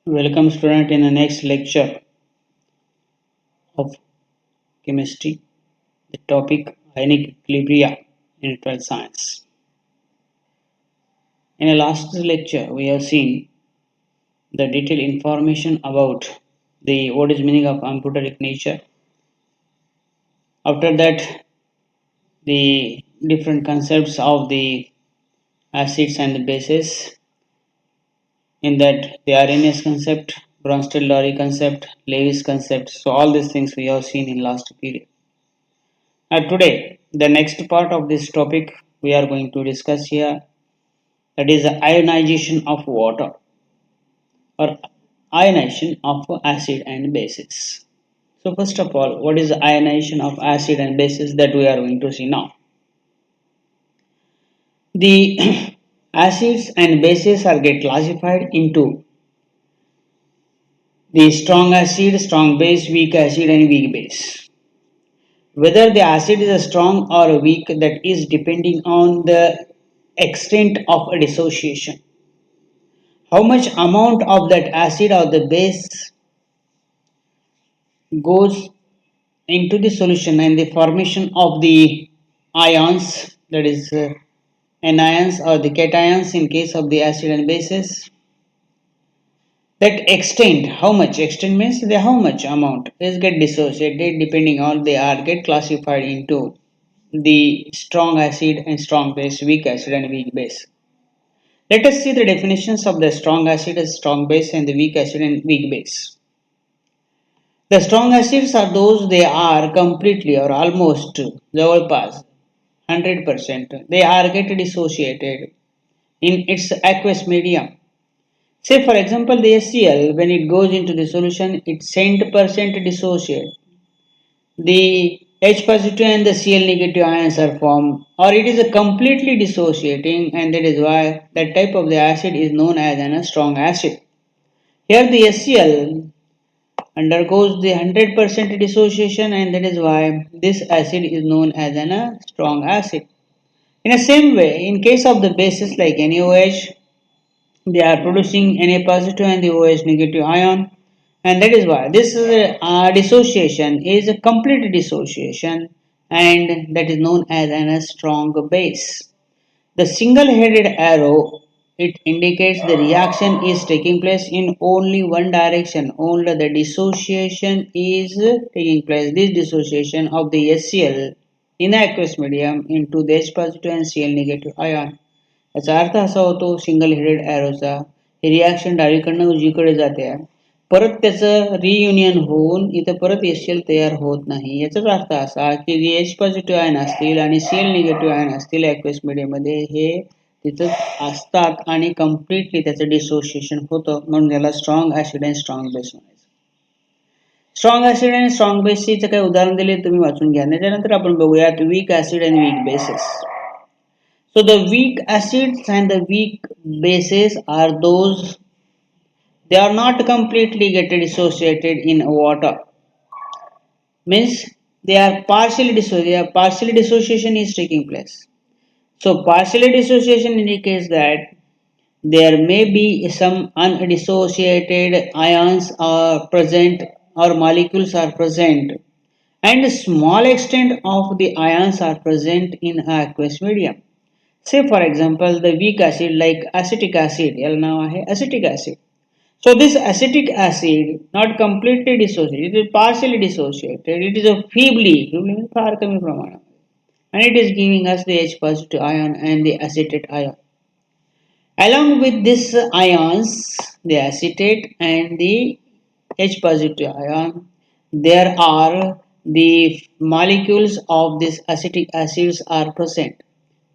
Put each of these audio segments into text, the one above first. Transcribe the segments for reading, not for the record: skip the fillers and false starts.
Welcome student in the next lecture of chemistry. The topic ionic equilibria in natural science. In the last lecture we have seen the detailed information about the what is meaning of amphoteric nature. After that the different concepts of the acids and the bases, in that the Arrhenius concept, Bronsted-Lowry concept, Lewis concept. So all these things we have seen in last period. Today, the next part of this topic we are going to discuss here, that is the ionization of water or ionization of acid and bases. So first of all, what is the ionization of acid and bases that we are going to see now? The acids and bases are get classified into the strong acid, strong base, weak acid and weak base. Whether the acid is a strong or a weak, that is depending on the extent of a dissociation. How much amount of that acid or the base goes into the solution and the formation of the ions, that is anions or the cations in case of the acid and bases. That extent, how much extent means the how much amount is get dissociated depending on they are get classified into the strong acid and strong base, weak acid and weak base. Let us see the definitions of the strong acid and strong base and the weak acid and weak base. The strong acids are those they are completely or almost jawalpas 100%. They are get dissociated in its aqueous medium. Say for example the HCl, when it goes into the solution it 100% dissociate. The H positive and the Cl negative ions are formed, or it is a completely dissociating, and that is why that type of the acid is known as a strong acid. Here the HCl undergoes the 100% dissociation, and that is why this acid is known as a strong acid. In the same way, in case of the bases like NaOH, they are producing Na positive and the OH negative ion, and that is why this dissociation is a complete dissociation, and that is known as a strong base. The single headed arrow, it indicates the reaction is taking place in only one direction, only the dissociation is taking place. This dissociation of the HCl in aqueous medium into the H positive and Cl negative ion. याचा अर्थ असा होतो single headed एरोचा, हे reaction डावीकडनं उजवीकडे जाते, परत त्याचं reunion होऊन इथं परत एससीएल तयार होत नाही. याचाच अर्थ असा की जे एच पॉझिटिव्ह आयन असतील आणि सीएल निगेटिव्ह आयन असतील ॲक्वेस मीडियममध्ये हे तिथं असतात आणि कम्प्लिटली त्याचं डिसोसिएशन होतं, म्हणून त्याला strong acid and strong base म्हणायचं. स्ट्रॉंग ॲसिड अँड स्ट्रॉंग बेसचं काही उदाहरण दिले तुम्ही वाचून घ्या. त्याच्यानंतर आपण बघूयात weak acid and weak bases. So the weak acids and the weak bases are those, they are not completely get dissociated in water. Means they are partially dissociated. Partially dissociation is taking place. So partially dissociation indicates that there may be some undissociated ions are present or molecules are present, and a small extent of the ions are present in aqueous medium. Say for example the weak acid like acetic acid, याला नाव आहे acetic acid. So this acetic acid not completely dissociated, it is partially dissociated, it is a feebly means फार कमी प्रमाणात, and it is giving us the H positive ion and the acetate ion. Along with this ions, the acetate and the H positive ion, there are the molecules of this acetic acids are present.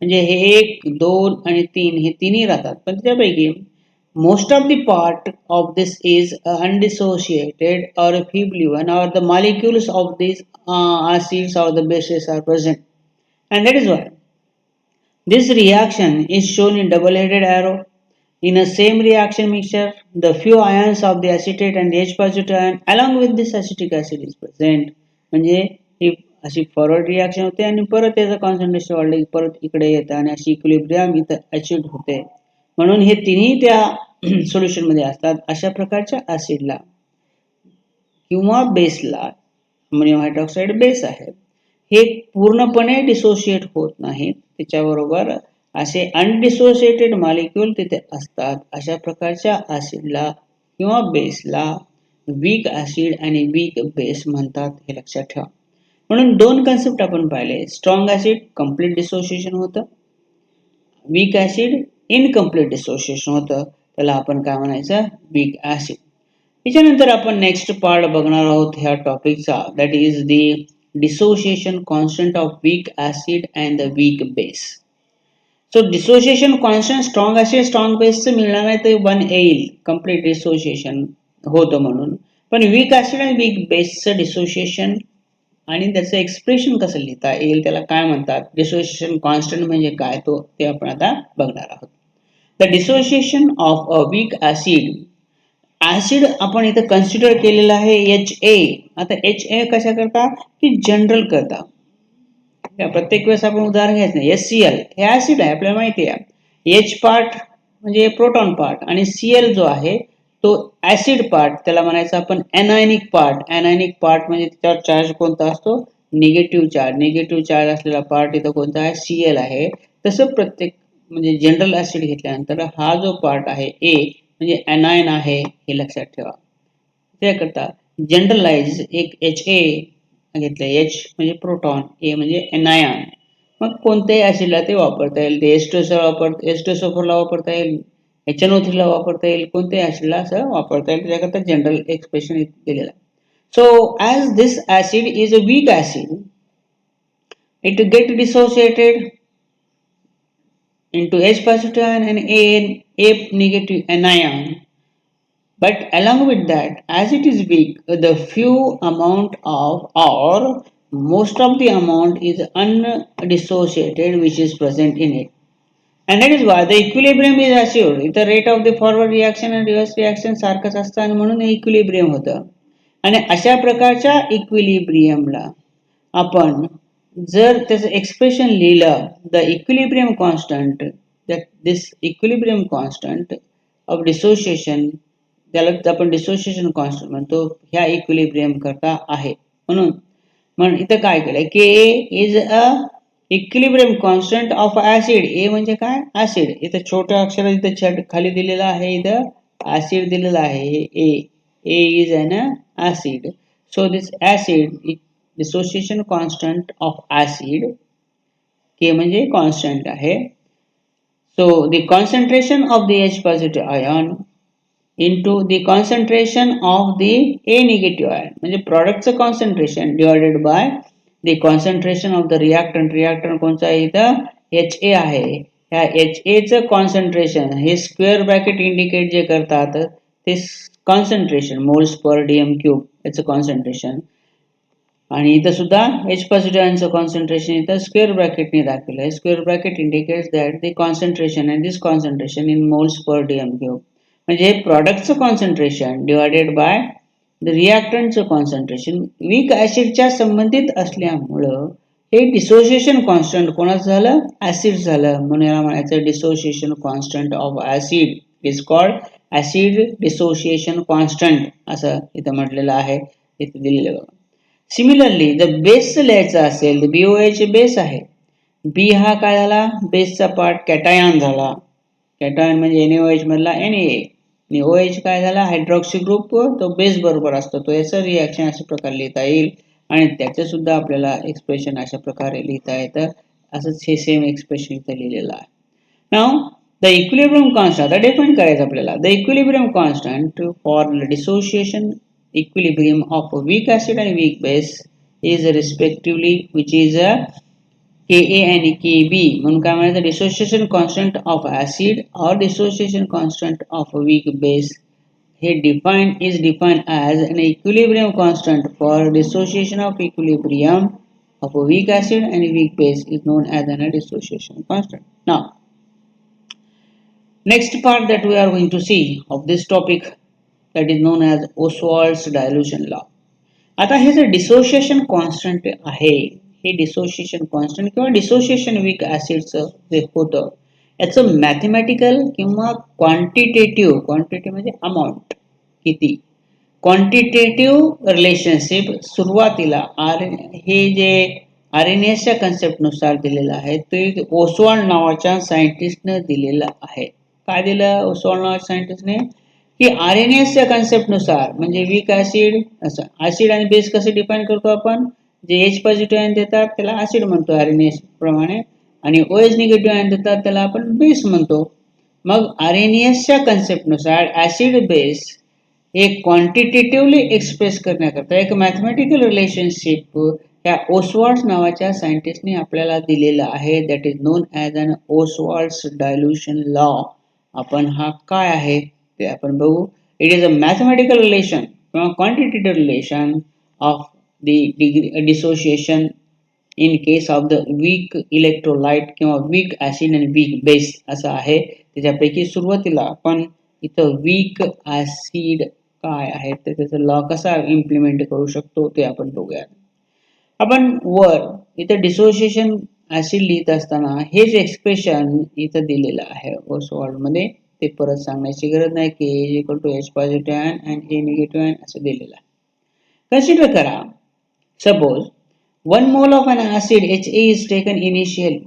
म्हणजे हे 1, 2 आणि 3 हे तिन्ही राहतात, पण त्यापैकी most of the part of this is undissociated or feebly one, or the molecules of these acids or the bases are present, and that is why this reaction is shown in double-headed arrow. In a same reaction mixture, the few ions of the acetate and the H positive ion along with this acetic acid is present. म्हणजे if अशी forward reaction होते आणि परत त्याचं concentration वाढलं की परत इकडे येतं आणि अशी इक्विलिब्रियम इथं अचीव्ह होते. म्हणून हे तिन्ही त्या सोल्युशनमध्ये असतात. अशा प्रकारच्या ॲसिडला किंवा बेसला, अमोनियम हायड्रॉक्साईड बेस आहे, हे पूर्णपणे डिसोशिएट होत नाहीत. त्याच्याबरोबर असे अनडिसोशिएटेड मॉलिक्यूल तिथे असतात. अशा प्रकारच्या ॲसिडला किंवा बेसला वीक ॲसिड आणि वीक बेस म्हणतात, हे लक्षात ठेवा. म्हणून दोन कन्सेप्ट आपण पाहिले. स्ट्रॉंग ॲसिड कंप्लीट डिसोशिएशन होतं, वीक ॲसिड इनकम्प्लीट डिसोशिएशन होतं, त्याला आपण काय म्हणायचं, वीक ॲसिड. त्याच्यानंतर आपण नेक्स्ट पार्ट बघणार आहोत ह्या टॉपिकचा, that is the dissociation constant of weak acid and the weak base. So dissociation constant strong acid strong बेसचं मिळणार नाही ते 1 येईल, कंप्लीट डिसोशिएशन होतं म्हणून. पण वीक ॲसिड आणि वीक बेसचं डिसोशिएशन आणि त्याचं एक्सप्रेशन कसं लिहिता येईल, त्याला काय म्हणतात, डिसोशिएशन कॉन्स्टंट म्हणजे काय, ते आपण आता बघणार आहोत. The dissociation of a weak acid, acid आपण इथं कन्सिडर केलेलं आहे HA. आता HA कशा करता की जनरल करता, प्रत्येक वेळेस आपण उदाहरण घ्यायचं नाही. HCl हे ॲसिड आहे, आपल्याला माहिती आहे. H पार्ट म्हणजे प्रोटॉन पार्ट आणि Cl जो आहे तो ॲसिड पार्ट, त्याला म्हणायचं आपण एनायनिक पार्ट. एनायनिक पार्ट म्हणजे त्याच्यावर चार्ज कोणता असतो, निगेटिव्ह चार्ज. निगेटिव्ह चार्ज असलेला पार्ट इथं कोणता आहे, Cl आहे. तसं प्रत्येक म्हणजे जनरल ॲसिड घेतल्यानंतर हा जो पार्ट आहे A म्हणजे एनायन आहे, हे लक्षात ठेवा. त्याकरता जनरलाइज एक HA घेतलं, H म्हणजे प्रोटॉन, A म्हणजे एनायन. मग कोणत्याही ॲसिडला ते वापरता येईल. ते एस्टोसोफरला वापरता येईल, HNO3ला वापरता येईल, कोणत्याही ॲसिडला असं वापरता येईल. त्याकरता जनरल एक्सप्रेशन दिलेलं आहे. So as this acid is a weak acid, it get dissociated into H positive ion and A negative anion. But along with that, as it is weak, the few amount of or most of the amount is undissociated which is present in it. And that is why the equilibrium is assured. The rate of the forward reaction and reverse reaction सारखंच असतं आणि म्हणून equilibrium होतं. आणि अशा प्रकारच्या इक्विलिब्रियमला आपण जर त्याचं एक्सप्रेशन लिहिलं, the equilibrium constant, this equilibrium constant of dissociation, त्याला आपण डिसोशिएशन कॉन्स्टंट म्हणतो, ह्या इक्विलिब्रियम करता आहे. म्हणून इथं काय केलंय, K is a equilibrium constant of acid. A म्हणजे काय, ऍसिड. इथं छोट्या अक्षरात इथं खाली दिलेलं आहे, इथं ऍसिड दिलेलं आहे. A is an acid. So this acid dissociation constant of acid, K म्हणजे कॉन्स्टंट आहे. So the concentration of the H positive ion into the concentration of the A negative ion, म्हणजे प्रॉडक्टचं concentration divided by the concentration of the reactant. reactant कोणता आहे इथं, HA आहे. ह्या HA चं कॉन्सन्ट्रेशन हे स्क्वेअर ब्रॅकेट इंडिकेट जे करतात ते concentration, moles per DM cube याचं कॉन्सन्ट्रेशन. आणि इथं सुद्धा H पॉझिटिव्ह आयनचं कॉन्सन्ट्रेशन इथं स्क्वेअर ब्रॅकेटने दाखवलं आहे. Square bracket indicates that the concentration and this concentration in moles per DM cube, म्हणजे प्रॉडक्टचं कॉन्सन्ट्रेशन डिवायडेड बाय द रिॲक्टंटचं कॉन्सन्ट्रेशन वीक ॲसिडच्या संबंधित असल्यामुळं हे डिसोशिएशन कॉन्स्टंट कोणाचं झालं, ॲसिड झालं. म्हणून याला म्हणायचं dissociation constant of acid is called acid dissociation constant, असं इथं म्हटलेलं आहे, इथं दिलेलं बघा. सिमिलरली जर बेसचं लिहायचं असेल, BOH बेस आहे. बी हा काय झाला, बेसचा पार्ट कॅटायन झाला. कॅटायन म्हणजे NaOH मधला Na, आणि OH काय झाला, हायड्रॉक्सी ग्रुप, तो बेस बरोबर असतो. तो याचं रिॲक्शन अशा प्रकारे लिहिता येईल आणि त्याचं सुद्धा आपल्याला एक्सप्रेशन अशा प्रकारे लिहिता येतं. असंच हे सेम एक्सप्रेशन इथं लिहिलेलं आहे. नाव द इक्विलिब्रियम कॉन्स्टंट, आता डिफाइन करायचं आपल्याला. The equilibrium constant for dissociation equilibrium of a weak acid and weak base is respectively which is a Ka and Kb. म्हणून काय म्हणायचं, डिसोशिएशन कॉन्स्टंट ऑफ ऍसिड और dissociation constant of weak base हे is defined as an equilibrium constant for dissociation of equilibrium of a weak acid and weak base is known as an dissociation constant. Now next part that we are going to see of this topic, that is known as Oswald's dilution law. आता हे जे dissociation constant आहे, हे dissociation constant किंवा dissociation weak ऍसिडचं जे होतं याचं mathematical किंवा क्वांटिटेटिव्ह म्हणजे अमाऊंट किती, क्वांटिटेटिव्ह रिलेशनशिप सुरुवातीला हे जे आरएनएसच्या कन्सेप्टनुसार दिलेलं आहे ते ओसवाल्ड नावाच्या सायंटिस्टनं दिलेलं आहे. काय दिलं ओसवाल्ड नावाच्या सायंटिस्टने की आरएनएसच्या कन्सेप्टनुसार म्हणजे वीक ऍसिड असं ऍसिड आणि बेस कसे डिफाईन करतो आपण, जे एच पॉझिटिव्ह आयन देतात त्याला ऍसिड म्हणतो आरएनएस प्रमाणे आणि ओएच निगेटिव्ह आयन देतात त्याला आपण बेस म्हणतो. मग आरएनएसच्या कन्सेप्टनुसार ऍसिड बेस हे क्वांटिटेटिव्हली एक्सप्रेस करण्याकरता एक मॅथमॅटिकल रिलेशनशिप या ओसवाल्ड्स नावाच्या सायंटिस्टने आपल्याला दिलेलं आहे, that is known as an Ostwald's dilution law. आपण हा काय आहे ते आपण बघू. It is a mathematical relation किंवा quantitative relation of the dissociation in case of the weak electrolyte किंवा वीक ऍसिड आणि वीक बेस असं आहे. त्याच्यापैकी सुरुवातीला आपण इथं वीक ऍसिड काय आहे तर त्याचा लॉ कसा इम्प्लिमेंट करू शकतो ते आपण बघूया. आपण वर इथं डिसोसिएशन ऍसिड लिहित असताना हेच एक्सप्रेशन इथं दिलेलं आहे ओसवाल्ड मध्ये, ते परत सांगण्याची गरज नाही की A equal to H positive ion and A negative ion असं दिलेलं आहे. कन्सिडर करा suppose 1 mole of an acid HA is taken initially.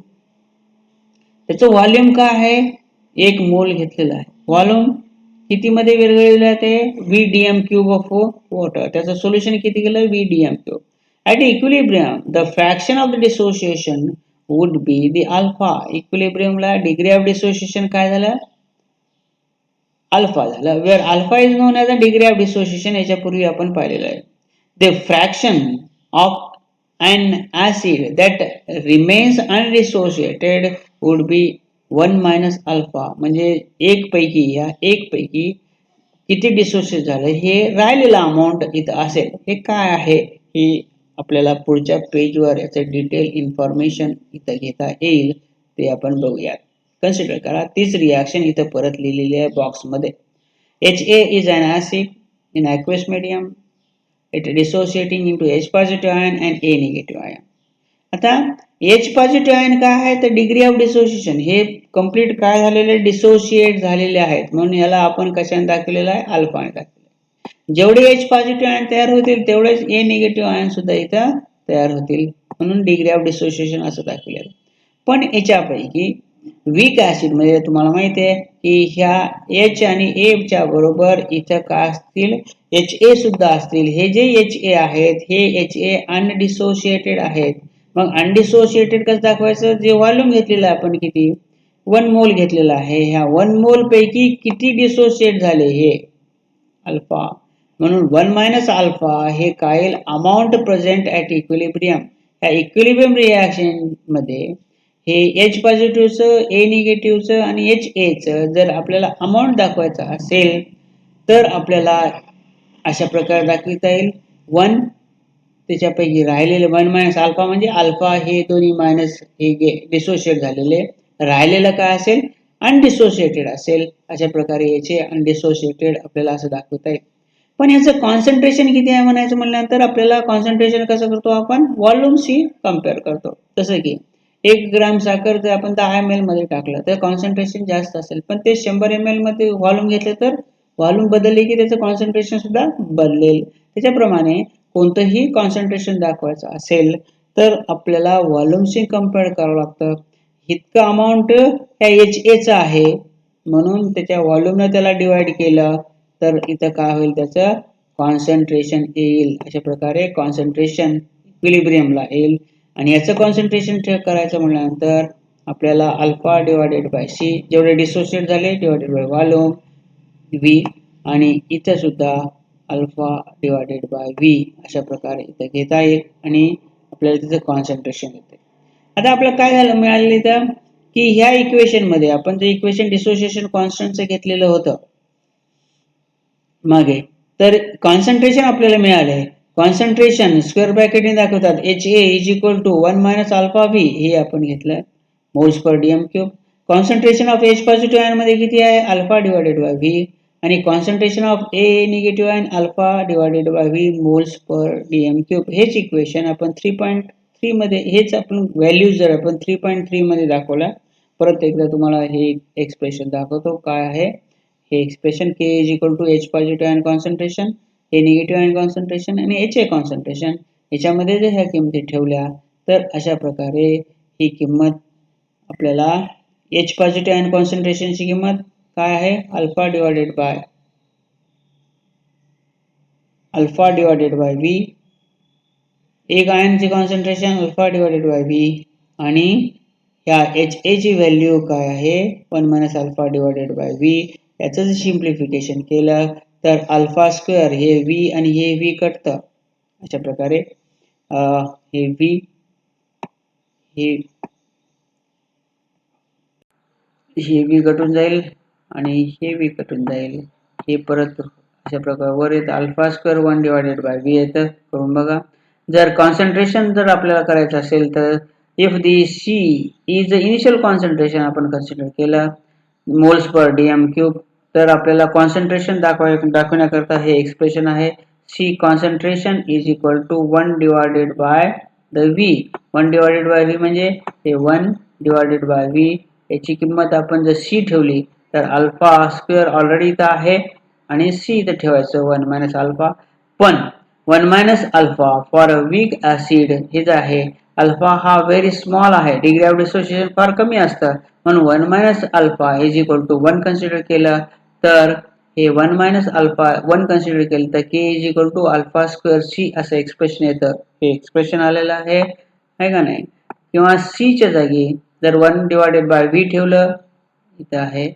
त्याचं व्हॉल्यूम काय आहे, 1 मोल घेतलेला आहे. व्हॉल्यूम किती मध्ये विरघळलेलं आहे ते VDM क्यूब ऑफ वॉटर. त्याचं सोल्युशन किती केलं VDM cube. At equilibrium the fraction of the dissociation would be the alpha. इक्विलिब्रियमला डिग्री ऑफ डिसोसिएशन काय झालं अल्फा झालं, where alpha is known as a degree of dissociation. याच्यापूर्वी आपण पाहिलेलं आहे. The fraction of an acid that remains undissociated would be 1 minus alpha. म्हणजे एक पैकी किती डिसोसिएट झालं हे राहिलेला अमाऊंट इथं असेल. हे काय आहे हे आपल्याला पुढच्या पेजवर याचं डिटेल इन्फॉर्मेशन इथं घेता येईल ते आपण बघूयात. कन्सिडर करा तीच रिॲक्शन इथं परत लिहिलेली आहे बॉक्समध्ये. HA is an acid in aqueous medium. It dissociating into H positive ion and A negative ion. आता H पॉझिटिव्ह आयन काय आहे तर डिग्री ऑफ डिसोसिएशन हे कंप्लीट काय झालेले डिसोसिएट झालेले आहेत म्हणून याला आपण कशाने दाखवलेलं आहे अल्फाने दाखवलेलं. जेवढे H पॉझिटिव्ह आयन तयार होतील तेवढेच A निगेटिव्ह आयन सुद्धा इथं तयार होतील म्हणून डिग्री ऑफ डिसोसिएशन असं दाखवलेलं. पण याच्यापैकी वीक ऍसिड मध्ये तुम्हाला माहिती आहे की ह्या H आणि A च्या बरोबर इथं काय असतील HA सुद्धा असतील. हे जे HA आहेत हे HA अनडिसोसिएटेड आहेत. मग अनडिसोसिएटेड कसं दाखवायचं, जे व्हॉल्यूम घेतलेलं आहे आपण किती 1 मोल घेतलेला आहे, ह्या 1 मोल पैकी किती डिसोसिएट झाले हे अल्फा. म्हणून 1 मायनस अल्फा हे काय अमाऊंट प्रेझेंट ॲट इक्विलिब्रियम. ह्या इक्विलिब्रियम रिॲक्शन मध्ये हे H पॉझिटिव्हचं A निगेटिव्हचं आणि HAचं जर आपल्याला अमाऊंट दाखवायचा असेल तर आपल्याला अशा प्रकारे दाखविता येईल. 1 त्याच्यापैकी राहिलेले 1 मायनस अल्फा म्हणजे अल्फा हे दोन्ही मायनस हे डिसोसिएट झालेले, राहिलेलं काय असेल अनडिसोसिएटेड असेल. अशा प्रकारे याचे अनडिसोसिएटेड आपल्याला असं दाखवता येईल. पण याचं कॉन्सन्ट्रेशन किती आहे म्हणायचं म्हणल्यानंतर आपल्याला कॉन्सन्ट्रेशन कसं करतो आपण व्हॉल्यूमशी कम्पेअर करतो. जसं की 1 ग्राम साखर जर आपण 10 ml मध्ये टाकलं तर कॉन्सन्ट्रेशन जास्त असेल, पण ते 100 ml मध्ये व्हॉल्यूम घेतलं तर व्हॉल्यूम बदलले की त्याचं कॉन्सन्ट्रेशन सुद्धा बदलेल. त्याच्याप्रमाणे कोणतंही कॉन्सन्ट्रेशन दाखवायचं असेल तर आपल्याला व्हॉल्यूमशी कम्पेअर करावं लागतं. इतकं अमाऊंट ह्या HAचं आहे म्हणून त्याच्या व्हॉल्यूमनं त्याला डिवाइड केलं तर इथं काय होईल त्याचं कॉन्सन्ट्रेशन येईल. अशा प्रकारे कॉन्सन्ट्रेशन इक्विलिब्रियमला येईल आणि याचं कॉन्सन्ट्रेशन चेक करायचं म्हटल्यानंतर आपल्याला अल्फा डिवायडेड बाय सी जेवढे डिसोसिएट झाले डिवायडेड बाय व्हॉल्यूम V आणि इथं सुद्धा अल्फा डिवायडेड बाय V अशा प्रकारे इथं घेता येईल आणि आपल्याला तिथं कॉन्सन्ट्रेशन येते. आता आपल्याला काय झालं मिळालेलं इथं की ह्या इक्वेशन मध्ये आपण जे इक्वेशन डिसोसिएशन कॉन्स्टंटचं घेतलेलं होतं मागे तर कॉन्सन्ट्रेशन आपल्याला मिळाले. कॉन्सन्ट्रेशन स्क्वेअर ब्रॅकेटने दाखवतात HA is equal to 1 minus alpha V हे आपण घेतलं moles per DM cube. Concentration of H positive ion मध्ये किती आहे अल्फा डिवायडेड बाय V आणि concentration of A negative ion alpha divided by V moles per DM cube. हेच equation आपण 3.3 मध्ये हेच आपण व्हॅल्यूज जर आपण 3.3 मध्ये दाखवला. परत एकदा तुम्हाला हे एक्सप्रेशन दाखवतो काय आहे हे expression. K is equal to H positive ion concentration, हे निगेटिव्ह आयन कॉन्सन्ट्रेशन आणि एच ए कॉन्सन्ट्रेशन. याच्यामध्ये जर ह्या किमती ठेवल्या तर अशा प्रकारे ही किंमत आपल्याला एच पॉझिटिव्ह आयन कॉन्सन्ट्रेशनची किंमत काय आहे अल्फा डिवायडेड बाय व्ही. एक आयनची concentration alpha divided by V आणि ह्या एच ए ची व्हॅल्यू काय आहे 1 minus alpha divided by V. याचं जर सिम्प्लिफिकेशन केलं तर अल्फा स्क्वेअर हे व्ही आणि हे व्ही कटतं. अशा प्रकारे हे व्ही हे व्ही कटून जाईल आणि हे व्ही कटून जाईल. हे परत अशा प्रकारे वर येतं alpha square 1 divided by V येतं. करून बघा. जर कॉन्सन्ट्रेशन जर आपल्याला करायचं असेल तर if the C is the initial concentration आपण कन्सिडर केलं मोल्स पर डीएम क्यूब तर आपल्याला कॉन्सन्ट्रेशन दाखवण्याकरता हे एक्सप्रेशन आहे. C concentration is equal to 1 divided by the V. 1 divided by V म्हणजे हे 1 डिवायडेड बाय व्ही. याची किंमत आपण जर सी ठेवली तर अल्फा स्क्वेअर ऑलरेडी इथं आहे आणि सी इथं ठेवायचं 1 मायनस अल्फा. पण 1 minus alpha for a weak acid हे जे आहे अल्फा हा व्हेरी स्मॉल आहे. डिग्री ऑफ डिसोसिएशन फार कमी असतं म्हणून 1 minus alpha is equal to 1 consider केलं तर हे 1 मायनस अल्फा 1 कन्सिडर केलं तर K is equal to alpha square C असं एक्सप्रेशन येतं. हे एक्सप्रेशन आलेलं आहे का नाही. किंवा सी च्या जागी जर 1 डिवायडेड बाय व्ही ठेवलं इथं आहे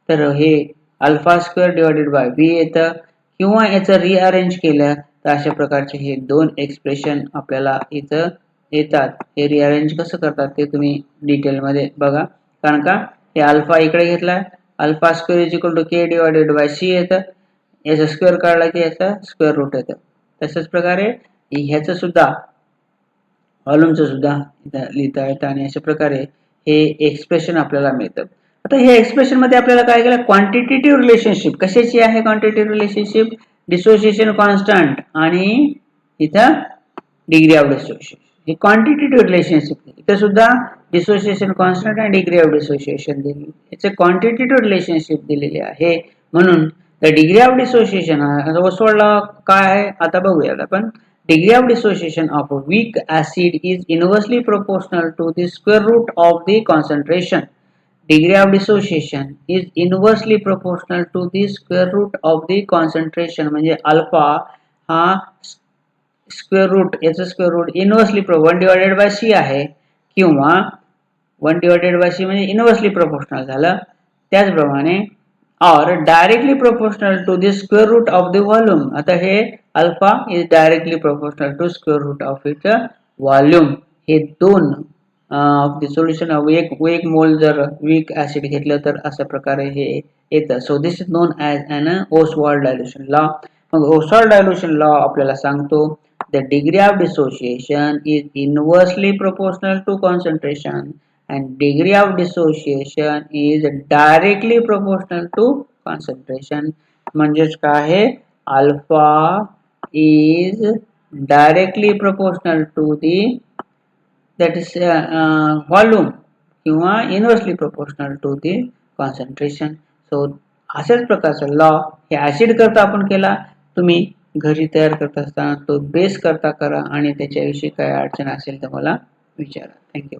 तर हे alpha square divided by V येतं. किंवा याचं रिअरेंज केलं तर अशा प्रकारचे हे दोन एक्सप्रेशन आपल्याला इथं येतात. हे रिअरेंज कसं करतात ते तुम्ही डिटेलमध्ये बघा. कारण का हे अल्फा इकडे घेतला alpha square is equal to K divided by C येतं. याचा स्क्वेअर काढला की याचा स्क्वेअर रूट येतं. तशाच प्रकारे ह्याचं सुद्धा व्हॉल्यूमचं सुद्धा इथं लिहिता येतं आणि अशा प्रकारे हे एक्सप्रेशन आपल्याला मिळतं. आता हे एक्सप्रेशन मध्ये आपल्याला काय केलं क्वांटिटेटिव्ह रिलेशनशिप कशाची आहे. क्वांटिटेटिव्ह रिलेशनशिप डिसोसिएशन कॉन्स्टंट आणि इथं डिग्री ऑफ डिसोसिएशन हे क्वांटिटेटिव्ह रिलेशनशिप. इथं सुद्धा डिसोसिएशन कॉन्स्टंट आणि डिग्री ऑफ डिसोसिएशन दिली. याचे क्वांटिटेटिव्ह रिलेशनशिप दिलेले आहे. म्हणून the degree of dissociation Oswald law काय आहे आता बघूयात आपण. Degree of dissociation of a weak acid is inversely proportional to the square root of the concentration. Degree of dissociation is inversely proportional to the square root of the concentration. म्हणजे alpha हा square root याचं square root inversely 1 divided by C आहे किंवा 1 divided by C म्हणजे inversely proportional झालं. त्याचप्रमाणे or directly proportional to the square root of the volume. आता हे alpha is directly proportional to square root of its volume. हे दोन of the solution of एक मोल जर weak acid घेतलं तर अशा प्रकारे हे येतं. So this is known as an Ostwald dilution law. मग Ostwald dilution law आपल्याला सांगतो the degree of dissociation is inversely proportional to concentration and degree of dissociation is directly proportional to concentration. म्हणजेच काय आहे alpha is directly proportional to the that is volume किंवा inversely proportional to the concentration. So अशाच प्रकारचा law हे acid करता आपण केला. तुम्ही घरी तयार करत असताना तो बेस करता करा आणि त्याच्याविषयी काय अडचण असेल तर मला विचारा. थँक्यू.